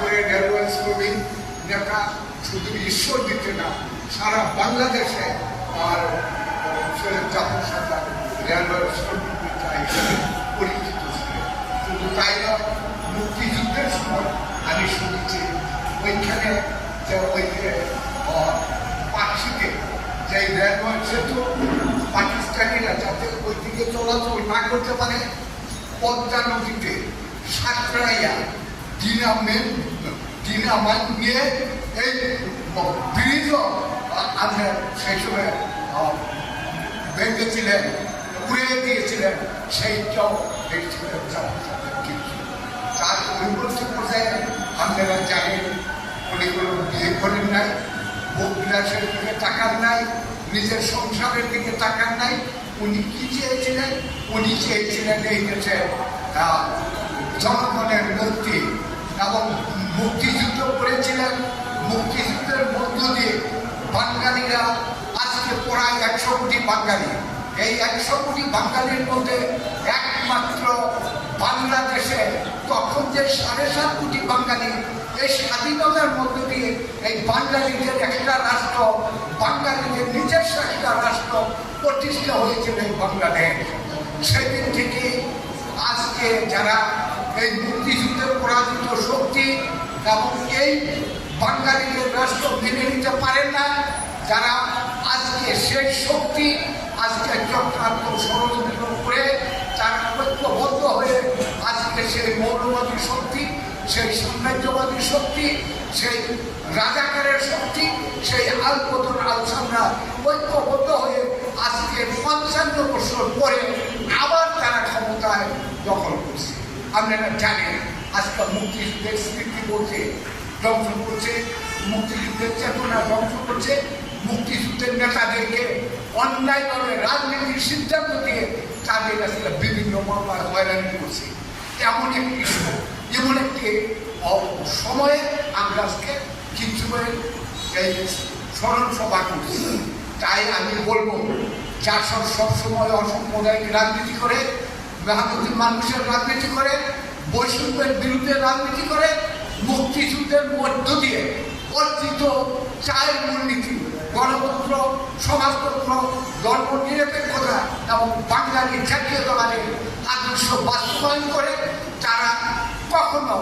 করে রেলওয়ে শ্রমিক নেতা শুধু ঈশ্বর দিতে না, সারা বাংলাদেশে আর জাতীয় সরকার রেলওয়ে শ্রমিক নেতা হিসেবে পরিচিত ছিলেন। শুধু তাই নয়, মুক্তিযুদ্ধের সময় আমি শুনেছি ওইখানে যে ওই যে পাখিতে যে রেলওয়ে সেতু পাকিস্তানিরা যাতে ওই দিকে চলাচল না করতে পারে, পদ্মা নদীতে সাঁতরাইয়া ডিনামাইট নিয়ে এই ব্রিজও আমরা সেই সময় ভেঙেছিলেন, উড়িয়ে দিয়েছিলেন, সেইটাও দেখছিলেন। তার পরিবর্তন পর্যায়ে আপনারা জানেন উনি কোনো বিয়ে করেন নাই, ভোগ বিলাসের দিকে তাকান নাই, নিজের সংসারের দিকে তাকান নাই। উনি কি চেয়েছিলেন? উনি চেয়েছিলেন এই দেশে জনগণের মুক্তি, এবং মুক্তিযুদ্ধ করেছিলেন। মুক্তিযুদ্ধের মধ্য দিয়ে বাঙালিরা আজকে প্রায় 100 কোটি বাঙালি। এই 100 কোটি বাঙালির মধ্যে একমাত্র বাংলাদেশে তখন যে 7.5 কোটি বাঙালি, এই স্বাধীনতার মধ্য দিয়ে এই বাঙালিদের একটা রাষ্ট্র, বাঙালিদের নিজস্ব একটা রাষ্ট্র প্রতিষ্ঠা হয়েছিল এই বাংলাদেশ। সেদিন থেকে আজকে যারা এই মুক্তিযুদ্ধের পরাজিত শক্তি এবং এই বাঙালিদের রাষ্ট্র মেনে নিতে পারেন না, যারা আজকে সেই শক্তি আজকে চক্রান্ত ষড়যন্ত্র করে তারা ঐক্যবদ্ধ হয়ে আজকে সেই মৌলবাদী শক্তি, সেই সাম্রাজ্যবাদী শক্তি, সেই রাজাকারের শক্তি, সেই আলবদর আলসামরা ঐক্যবদ্ধ হয়ে আজকে 55 বছর পরে আবার তারা ক্ষমতায় দখল করছে। আপনারা জানেন আজকে মুক্তিযুদ্ধের স্মৃতি বলছে ধ্বংস করছে, মুক্তিযুদ্ধের চেতনা ধ্বংস করছে, মুক্তিযুদ্ধের নেতাদেরকে অন্যায়ভাবে রাজনীতির সিদ্ধান্ত দিয়ে তাদের আসলে বিভিন্ন মামলার হয়রানি করছে। এমন একটি সময়ে আমরা আজকে কিছু এই স্মরণ সভা করছি। তাই আমি বলবো, যার সবসময় অসাম্প্রদায়িক রাজনীতি করে, মেহনতি মানুষের রাজনীতি করে, বৈষম্যের বিরুদ্ধে রাজনীতি করে, মুক্তিযুদ্ধের মধ্য দিয়ে অর্জিত চায়ের মূলনীতি, গণতন্ত্র, সমাজতন্ত্র, ধর্ম নিরপেক্ষতা এবং বাঙালি জাতীয়তাবাদের আদর্শ বাস্তবায়ন করে তারা কখনো